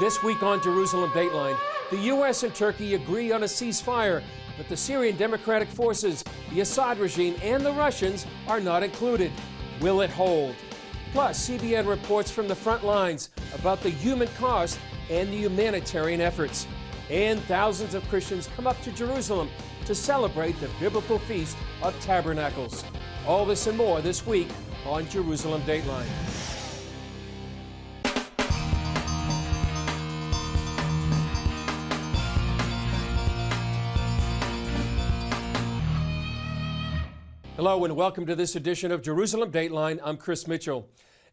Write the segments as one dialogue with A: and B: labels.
A: This week on Jerusalem Dateline, the U.S. and Turkey agree on a ceasefire, but the Syrian Democratic Forces, the Assad regime, and the Russians are not included. Will it hold? Plus, CBN reports from the front lines about the human cost and the humanitarian efforts. And thousands of Christians come up to Jerusalem to celebrate the biblical Feast of Tabernacles. All this and more this week on Jerusalem Dateline. Hello and welcome to this edition of Jerusalem Dateline. I'm Chris Mitchell.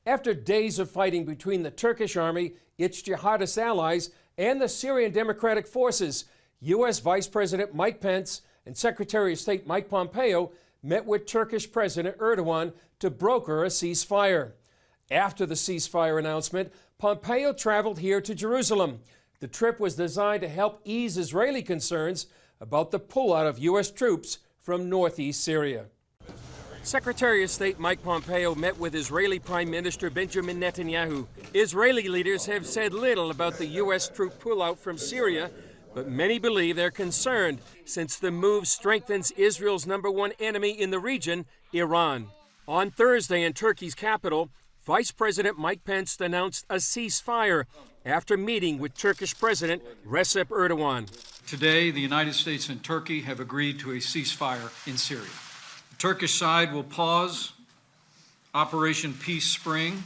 A: After days of fighting between the Turkish army, its jihadist allies, and the Syrian Democratic Forces, U.S. Vice President Mike Pence and Secretary of State Mike Pompeo met with Turkish President Erdogan to broker a ceasefire. After the ceasefire announcement, Pompeo traveled here to Jerusalem. The trip was designed to help ease Israeli concerns about the pullout of U.S. troops from northeast Syria. Secretary of State Mike Pompeo met with Israeli Prime Minister Benjamin Netanyahu. Israeli leaders have said little about the U.S. troop pullout from Syria, but many believe they're concerned since the move strengthens Israel's number one enemy in the region, Iran. On Thursday in Turkey's capital, Vice President Mike Pence announced a ceasefire after meeting with Turkish President Recep Erdogan.
B: Today, the United States and Turkey have agreed to a ceasefire in Syria. The Turkish side will pause Operation Peace Spring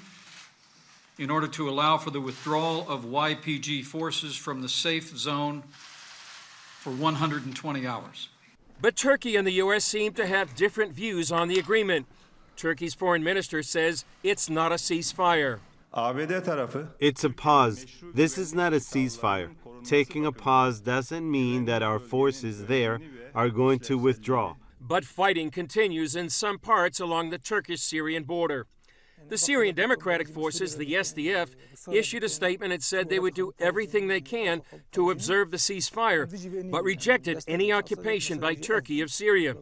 B: in order to allow for the withdrawal of YPG forces from the safe zone for 120 hours.
A: But Turkey and the U.S. seem to have different views on the agreement. Turkey's foreign minister says it's not a ceasefire.
C: It's a pause. This is not a ceasefire. Taking a pause doesn't mean that our forces there are going to withdraw.
A: But fighting continues in some parts along the Turkish-Syrian border. The Syrian Democratic Forces, the SDF, issued a statement that said they would do everything they can to observe the ceasefire, but rejected any occupation by Turkey of Syria.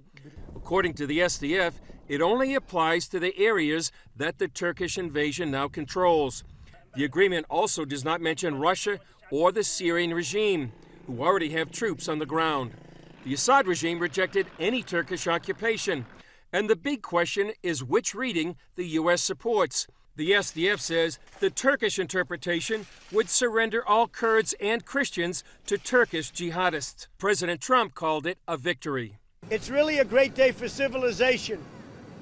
A: According to the SDF, it only applies to the areas that the Turkish invasion now controls. The agreement also does not mention Russia or the Syrian regime, who already have troops on the ground. The Assad regime rejected any Turkish occupation. And the big question is which reading the U.S. supports. The SDF says the Turkish interpretation would surrender all Kurds and Christians to Turkish jihadists. President Trump called it a victory.
D: It's really a great day for civilization.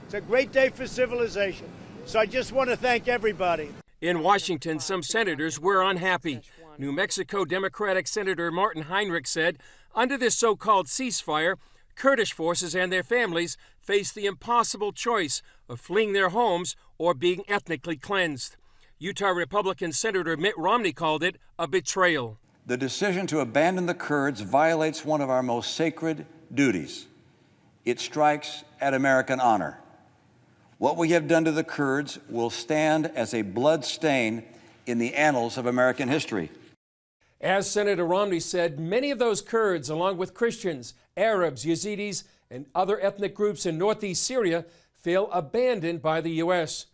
D: It's a great day for civilization. So I just want to thank everybody.
A: In Washington, some senators were unhappy. New Mexico Democratic Senator Martin Heinrich said, under this so-called ceasefire, Kurdish forces and their families face the impossible choice of fleeing their homes or being ethnically cleansed. Utah Republican Senator Mitt Romney called it a betrayal.
E: The decision to abandon the Kurds violates one of our most sacred duties. It strikes at American honor. What we have done to the Kurds will stand as a blood stain in the annals of American history.
A: As Senator Romney said, many of those Kurds, along with Christians, Arabs, Yazidis, and other ethnic groups in northeast Syria, feel abandoned by the U.S.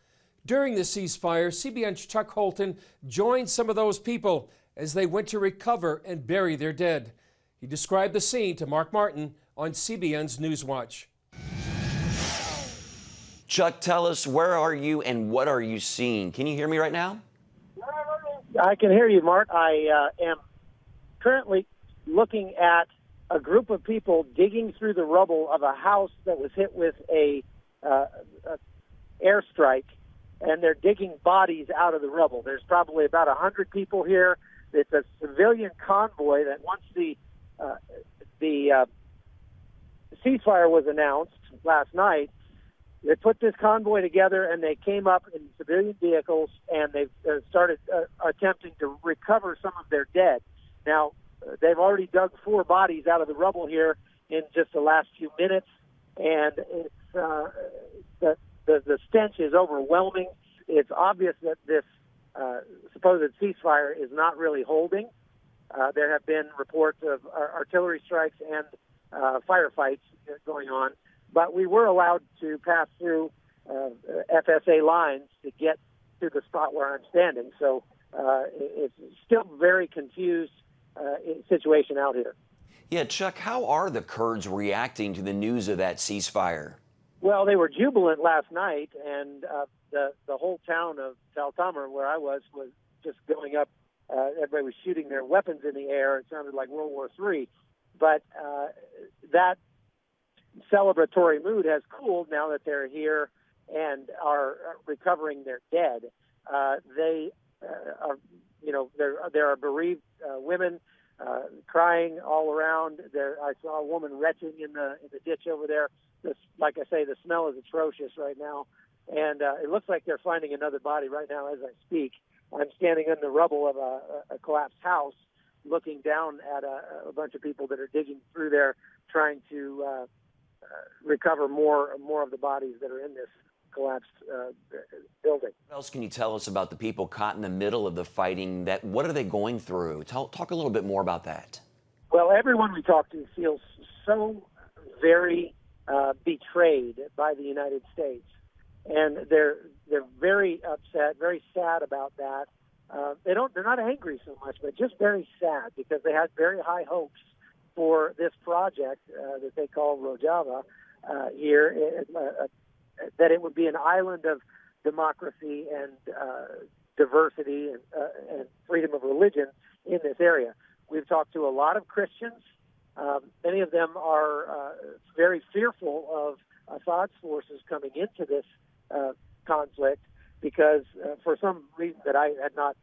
A: During the ceasefire, CBN's Chuck Holton joined some of those people as they went to recover and bury their dead. He described the scene to Mark Martin on CBN's Newswatch.
F: Chuck, tell us, where are you and what are you seeing? Can you hear me right now?
G: I can hear you, Mark. I am currently looking at a group of people digging through the rubble of a house that was hit with a airstrike, and they're digging bodies out of the rubble. There's probably about 100 people here. It's a civilian convoy that once the ceasefire was announced last night, they put this convoy together, and they came up in civilian vehicles, and they started attempting to recover some of their dead. Now, they've already dug 4 bodies out of the rubble here in just the last few minutes, and it's, the stench is overwhelming. It's obvious that this supposed ceasefire is not really holding. There have been reports of artillery strikes and firefights going on. But we were allowed to pass through FSA lines to get to the spot where I'm standing. So it's still very confused situation out here.
F: Yeah, Chuck, how are the Kurds reacting to the news of that ceasefire?
G: Well, they were jubilant last night, and the whole town of Tal Tamr, where I was just going up. Everybody was shooting their weapons in the air. It sounded like World War III. But that celebratory mood has cooled now that they're here and are recovering their dead. They are, there are bereaved women crying all around. I saw a woman retching in the ditch over there. Like I say, the smell is atrocious right now, and it looks like they're finding another body right now as I speak. I'm standing in the rubble of a collapsed house, looking down at a bunch of people that are digging through there, trying to recover more of the bodies that are in this collapsed building.
F: What else can you tell us about the people caught in the middle of the fighting? What are they going through? Talk a little bit more about that.
G: Well, everyone we talk to feels so very betrayed by the United States, and they're very upset, very sad about that. They're not angry so much, but just very sad because they had very high hopes for this project that they call Rojava here, that it would be an island of democracy and diversity and freedom of religion in this area. We've talked to a lot of Christians. Many of them are very fearful of Assad's forces coming into this conflict because for some reason that I had not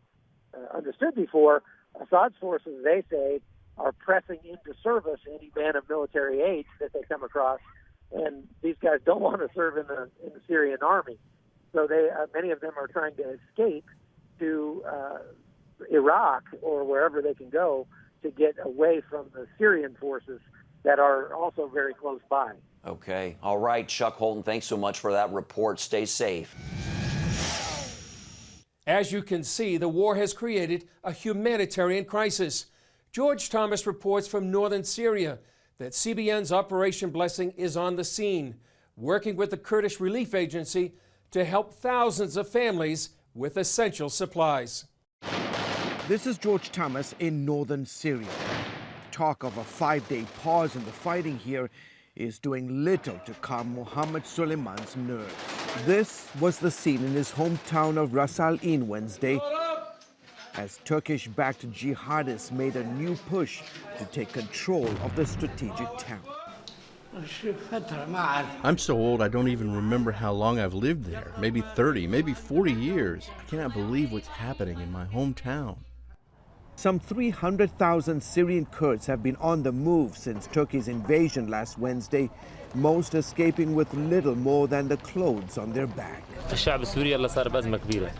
G: understood before, Assad's forces, they say, are pressing into service any band of military aids that they come across, and these guys don't want to serve in the Syrian army. So many of them are trying to escape to Iraq or wherever they can go to get away from the Syrian forces that are also very close by.
F: Okay. All right, Chuck Holton, thanks so much for that report. Stay safe.
A: As you can see, the war has created a humanitarian crisis. George Thomas reports from northern Syria that CBN's Operation Blessing is on the scene, working with the Kurdish Relief Agency to help thousands of families with essential supplies.
H: This is George Thomas in northern Syria. Talk of a 5-day pause in the fighting here is doing little to calm Mohammed Suleiman's nerves. This was the scene in his hometown of Ras Al Ain Wednesday, as Turkish-backed jihadists made a new push to take control of the strategic town.
I: I'm so old I don't even remember how long I've lived there. Maybe 30, maybe 40 years. I cannot believe what's happening in my hometown.
H: Some 300,000 Syrian Kurds have been on the move since Turkey's invasion last Wednesday, most escaping with little more than the clothes on their back.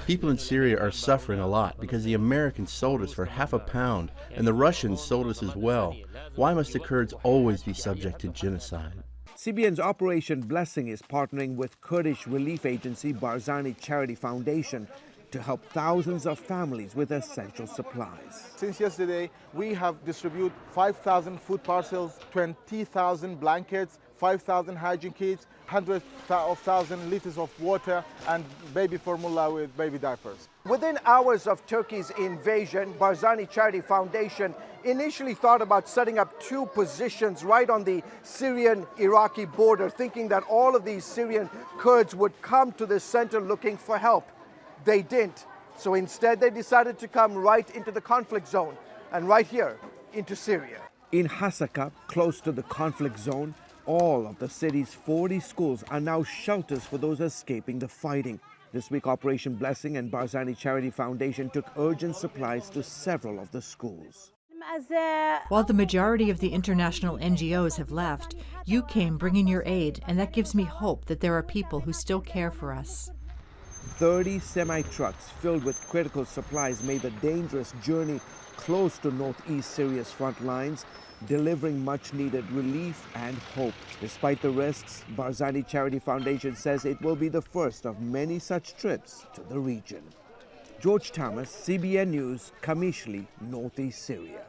I: People in Syria are suffering a lot because the Americans sold us for £0.50 and the Russians sold us as well. Why must the Kurds always be subject to genocide?
H: CBN's Operation Blessing is partnering with Kurdish relief agency Barzani Charity Foundation to help thousands of families with essential supplies.
J: Since yesterday, we have distributed 5,000 food parcels, 20,000 blankets, 5,000 hygiene kits, hundreds of thousands liters of water, and baby formula with baby diapers.
H: Within hours of Turkey's invasion, Barzani Charity Foundation initially thought about setting up 2 positions right on the Syrian-Iraqi border, thinking that all of these Syrian Kurds would come to this center looking for help. They didn't. So instead, they decided to come right into the conflict zone and right here into Syria. In Hasaka, close to the conflict zone, all of the city's 40 schools are now shelters for those escaping the fighting. This week, Operation Blessing and Barzani Charity Foundation took urgent supplies to several of the schools.
K: While the majority of the international NGOs have left, you came bringing your aid, and that gives me hope that there are people who still care for us.
H: 30 semi-trucks filled with critical supplies made the dangerous journey close to northeast Syria's front lines, delivering much-needed relief and hope. Despite the risks, Barzani Charity Foundation says it will be the first of many such trips to the region. George Thomas, CBN News, Kamishli, northeast Syria.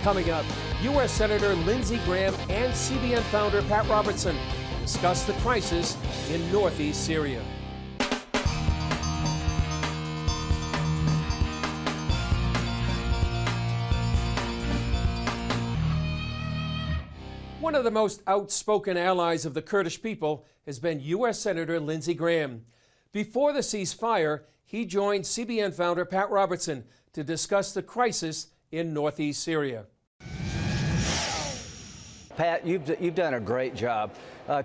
A: Coming up, U.S. Senator Lindsey Graham and CBN founder Pat Robertson discuss the crisis in northeast Syria. One of the most outspoken allies of the Kurdish people has been U.S. Senator Lindsey Graham. Before the ceasefire, he joined CBN founder Pat Robertson to discuss the crisis in northeast Syria.
L: Pat, you've done a great job.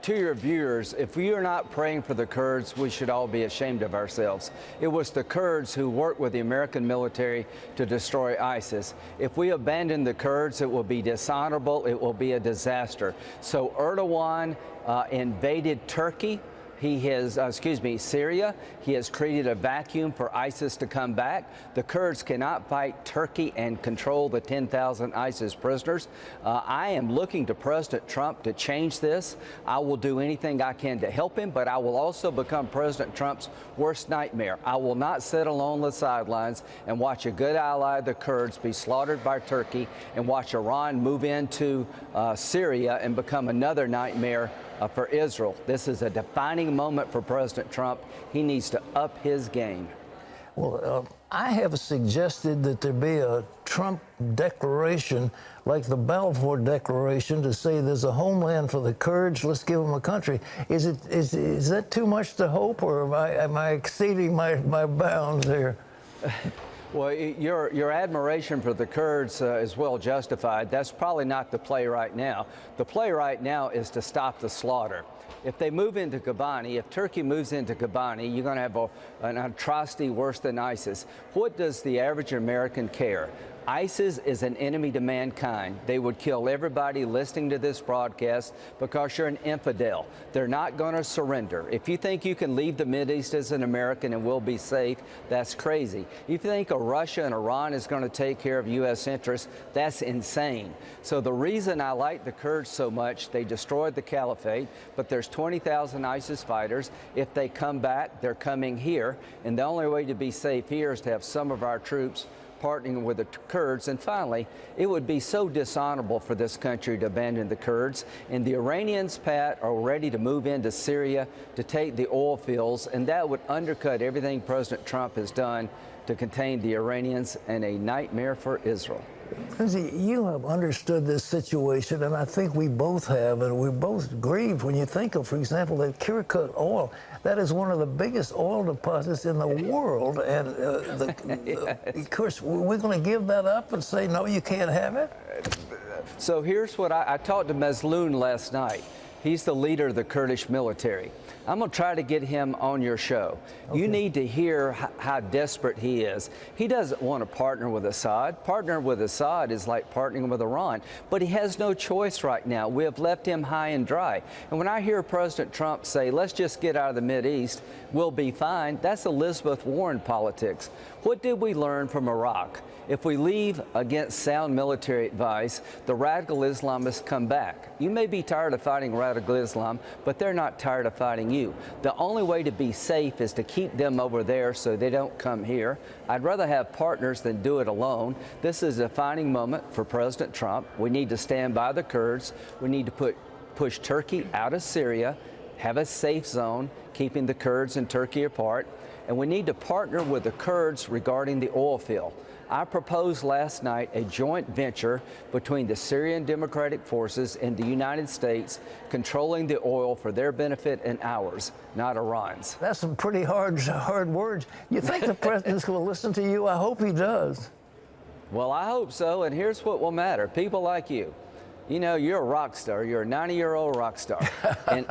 L: To your viewers, if we are not praying for the Kurds, we should all be ashamed of ourselves. It was the Kurds who worked with the American military to destroy ISIS. If we abandon the Kurds, it will be dishonorable. It will be a disaster. So Erdogan invaded Turkey. He has, Syria. He has created a vacuum for ISIS to come back. The Kurds cannot fight Turkey and control the 10,000 ISIS prisoners. I am looking to President Trump to change this. I will do anything I can to help him, but I will also become President Trump's worst nightmare. I will not sit alone on the sidelines and watch a good ally of the Kurds be slaughtered by Turkey and watch Iran move into Syria and become another nightmare for Israel. This is a defining moment for President Trump. He needs to up his game.
M: Well, I have suggested that there be a Trump declaration like the Balfour Declaration to say there's a homeland for the Kurds, let's give them a country. Is that too much to hope, or am I exceeding my bounds here?
L: Well, your admiration for the Kurds is well justified. That's probably not the play right now. The play right now is to stop the slaughter. If they move into Kobani, if Turkey moves into Kobani, you're going to have an atrocity worse than ISIS. What does the average American care? ISIS is an enemy to mankind. They would kill everybody listening to this broadcast because you're an infidel. They're not going to surrender. If you think you can leave the Mideast as an American and we'll be safe, that's crazy. If you think Russia and Iran is going to take care of U.S. interests, that's insane. So the reason I like the Kurds so much, they destroyed the caliphate, but there's 20,000 ISIS fighters. If they come back, they're coming here. And the only way to be safe here is to have some of our troops partnering with the Kurds. And finally, it would be so dishonorable for this country to abandon the Kurds. And the Iranians, Pat, are ready to move into Syria to take the oil fields, and that would undercut everything President Trump has done to contain the Iranians, and a nightmare for Israel.
M: Lindsey, you have understood this situation, and I think we both have, and we're both grieved when you think of, for example, that Kirkuk oil. That is one of the biggest oil deposits in the world, and of course, we're going to give that up and say, no, you can't have it?
L: So here's what I talked to Mesloun last night. He's the leader of the Kurdish military. I'm going to try to get him on your show. Okay. You need to hear how desperate he is. He doesn't want to partner with Assad. Partner with Assad is like partnering with Iran. But he has no choice right now. We have left him high and dry. And when I hear President Trump say, let's just get out of the Mideast, we'll be fine, that's Elizabeth Warren politics. What did we learn from Iraq? If we leave against sound military advice, the radical Islamists come back. You may be tired of fighting radical Islam, but they're not tired of fighting you. The only way to be safe is to keep them over there so they don't come here. I'd rather have partners than do it alone. This is a defining moment for President Trump. We need to stand by the Kurds. We need to push Turkey out of Syria, have a safe zone, keeping the Kurds and Turkey apart. And we need to partner with the Kurds regarding the oil field. I proposed last night a joint venture between the Syrian Democratic Forces and the United States, controlling the oil for their benefit and ours, not Iran's.
M: That's some pretty hard words. You think the president's going to listen to you? I hope he does.
L: Well, I hope so, and here's what will matter. People like you. You know, you're a rock star. You're a 90-year-old rock star.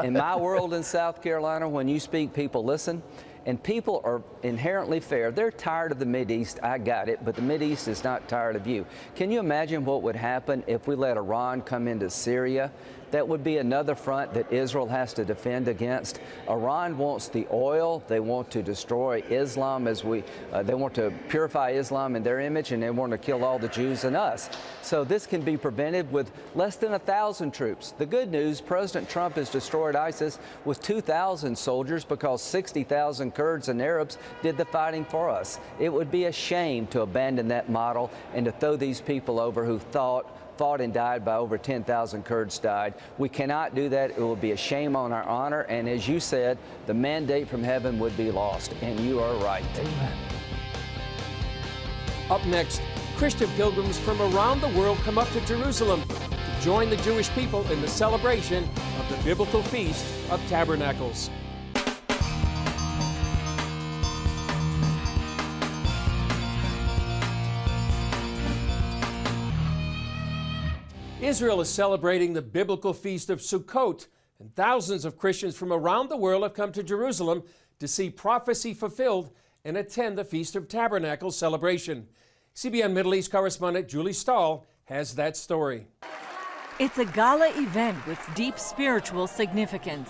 L: In my world in South Carolina, when you speak, people listen. And people are inherently fair. They're tired of the Mideast, I got it, but the Mideast is not tired of you. Can you imagine what would happen if we let Iran come into Syria? That would be another front that Israel has to defend against. Iran wants the oil. They want to destroy Islam they want to purify Islam in their image, and they want to kill all the Jews and us. So this can be prevented with less than 1,000 troops. The good news, President Trump has destroyed ISIS with 2,000 soldiers because 60,000 Kurds and Arabs did the fighting for us. It would be a shame to abandon that model and to throw these people over who fought and died by over 10,000 Kurds died. We cannot do that. It will be a shame on our honor. And as you said, the mandate from heaven would be lost. And you are right.
M: Amen.
A: Up next, Christian pilgrims from around the world come up to Jerusalem to join the Jewish people in the celebration of the biblical Feast of Tabernacles. Israel is celebrating the biblical feast of Sukkot, and thousands of Christians from around the world have come to Jerusalem to see prophecy fulfilled and attend the Feast of Tabernacles celebration. CBN Middle East correspondent Julie Stahl has that story.
N: It's a gala event with deep spiritual significance.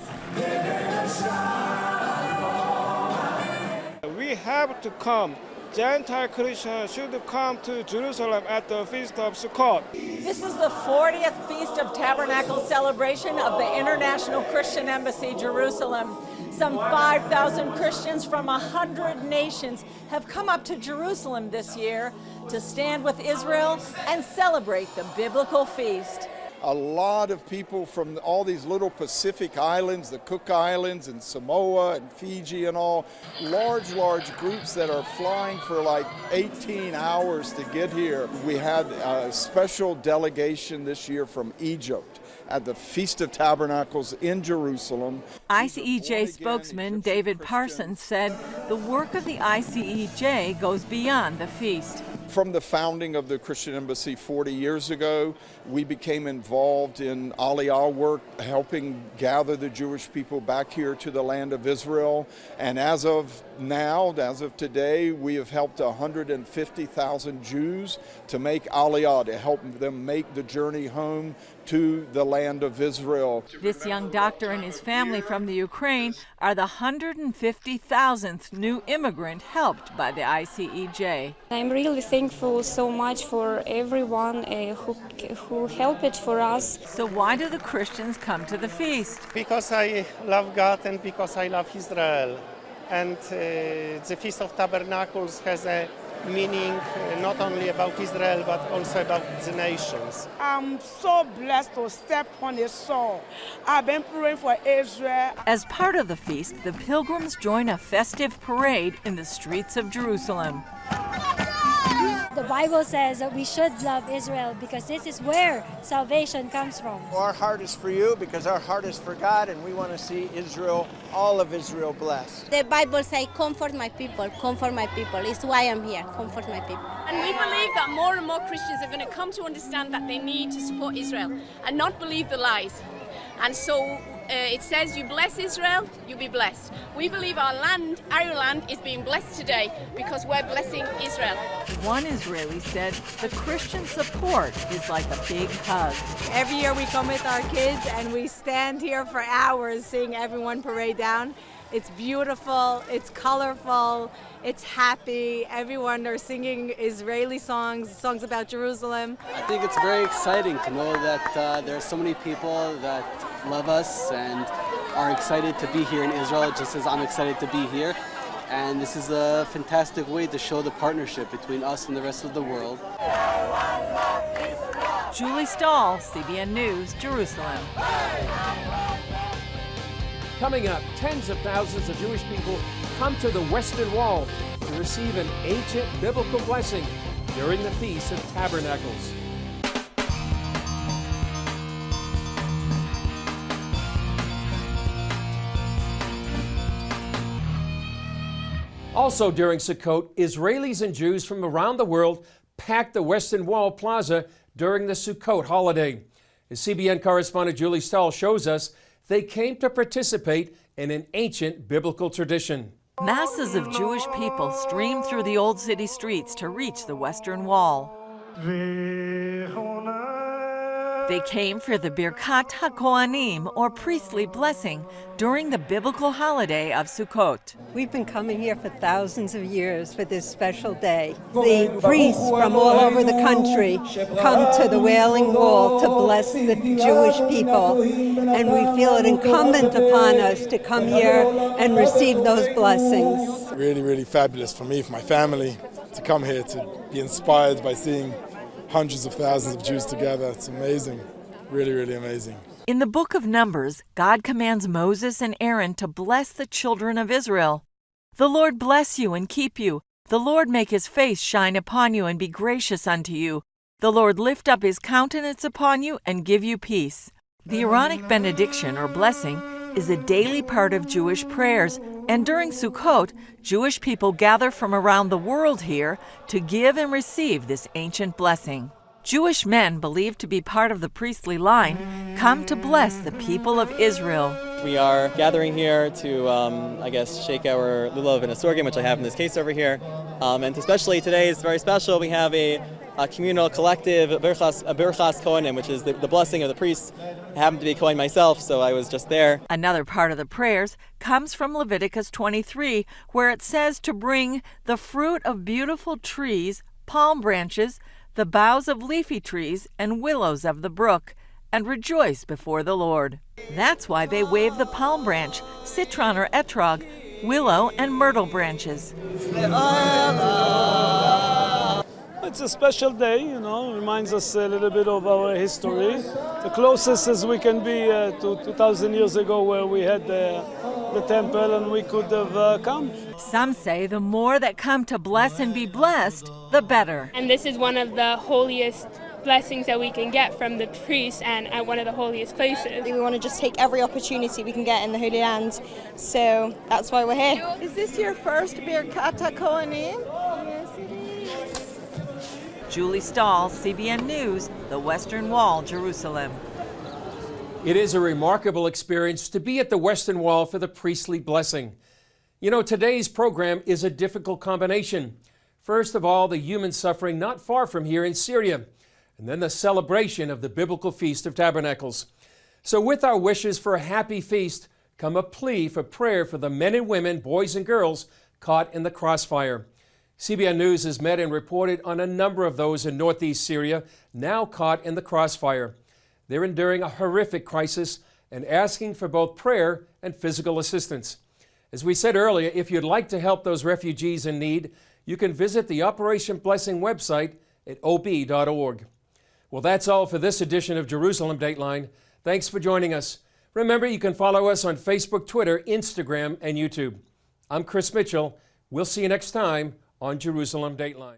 O: We have to come. Gentile Christians should come to Jerusalem at the Feast of Sukkot.
N: This is the 40th Feast of Tabernacles celebration of the International Christian Embassy, Jerusalem. Some 5,000 Christians from 100 nations have come up to Jerusalem this year to stand with Israel and celebrate the biblical feast.
P: A lot of people from all these little Pacific islands, the Cook Islands and Samoa and Fiji and all, large groups that are flying for like 18 hours to get here. We had a special delegation this year from Egypt at the Feast of Tabernacles in Jerusalem.
N: ICEJ spokesman David Parsons said the work of the ICEJ goes beyond the feast.
P: From the founding of the Christian Embassy 40 years ago, we became involved in Aliyah work, helping gather the Jewish people back here to the land of Israel. And as of now, as of today, we have helped 150,000 Jews to make Aliyah, to help them make the journey home to the land of Israel.
N: This young doctor and his family from the Ukraine are the 150,000th new immigrant helped by the ICEJ.
Q: I'm really thankful so much for everyone who helped for us.
N: So why do the Christians come to the feast?
O: Because I love God and because I love Israel. And the Feast of Tabernacles has a meaning not only about Israel but also about the nations.
R: I'm so blessed to step on His soil. I've been praying for Israel.
N: As part of the feast, the pilgrims join a festive parade in the streets of Jerusalem.
S: The Bible says that we should love Israel because this is where salvation comes from.
D: Our heart is for you because our heart is for God, and we want to see Israel, all of Israel, blessed.
T: The Bible says, comfort my people, comfort my people. It's why I'm here, comfort my people.
U: And we believe that more and more Christians are going to come to understand that they need to support Israel and not believe the lies. And so it says, you bless Israel, you'll be blessed. We believe our land is being blessed today because we're blessing Israel.
N: One Israeli said the Christian support is like a big hug.
V: Every year we come with our kids and we stand here for hours seeing everyone parade down. It's beautiful, it's colorful, it's happy. Everyone are singing Israeli songs about Jerusalem.
W: I think it's very exciting to know that there are so many people that love us and are excited to be here in Israel, just as I'm excited to be here. And this is a fantastic way to show the partnership between us and the rest of the world.
N: Julie Stahl, CBN News, Jerusalem.
A: Coming up, tens of thousands of Jewish people come to the Western Wall to receive an ancient biblical blessing during the Feast of Tabernacles. Also during Sukkot, Israelis and Jews from around the world packed the Western Wall Plaza during the Sukkot holiday. As CBN correspondent Julie Stahl shows us, they came to participate in an ancient biblical tradition.
N: Masses of Jewish people streamed through the old city streets to reach the Western Wall. They came for the Birkat HaKohanim, or priestly blessing, during the biblical holiday of Sukkot.
X: We've been coming here for thousands of years for this special day. The priests from all over the country come to the Wailing Wall to bless the Jewish people, and we feel it incumbent upon us to come here and receive those blessings.
Y: Really, really fabulous for me, for my family, to come here, to be inspired by seeing hundreds of thousands of Jews together. It's amazing. Really, really amazing.
N: In the book of Numbers, God commands Moses and Aaron to bless the children of Israel. The Lord bless you and keep you. The Lord make his face shine upon you and be gracious unto you.
B: The Lord lift up his countenance upon you and give you peace. The Aaronic benediction or blessing is a daily part of Jewish prayers, and during Sukkot, Jewish people gather from around the world here to give and receive this ancient blessing. Jewish men believed to be part of the priestly line come to bless the people of Israel.
C: We are gathering here to, shake our lulav and a sorghum, which I have in this case over here. And especially today is very special. We have a communal collective birchas kohanim, which is the blessing of the priests. I happen to be Kohen myself, so I was just there.
B: Another part of the prayers comes from Leviticus 23, where it says to bring the fruit of beautiful trees, palm branches, the boughs of leafy trees, and willows of the brook, and rejoice before the Lord. That's why they wave the palm branch, citron or etrog, willow, and myrtle branches.
E: It's a special day, reminds us a little bit of our history. The closest as we can be to 2,000 years ago, where we had the temple and we could have come.
B: Some say the more that come to bless and be blessed, the better.
F: And this is one of the holiest blessings that we can get from the priests, and at one of the holiest places.
G: We want to just take every opportunity we can get in the Holy Land, so that's why we're here.
V: Is this your first Birkat HaKohanim? Yes, it is.
B: Julie Stahl, CBN News, the Western Wall, Jerusalem.
A: It is a remarkable experience to be at the Western Wall for the priestly blessing. Today's program is a difficult combination. First of all, the human suffering not far from here in Syria, and then the celebration of the biblical Feast of Tabernacles. So with our wishes for a happy feast come a plea for prayer for the men and women, boys and girls, caught in the crossfire. CBN News has met and reported on a number of those in northeast Syria now caught in the crossfire. They're enduring a horrific crisis and asking for both prayer and physical assistance. As we said earlier, if you'd like to help those refugees in need, you can visit the Operation Blessing website at ob.org. Well, that's all for this edition of Jerusalem Dateline. Thanks for joining us. Remember, you can follow us on Facebook, Twitter, Instagram, and YouTube. I'm Chris Mitchell. We'll see you next time on Jerusalem Dateline.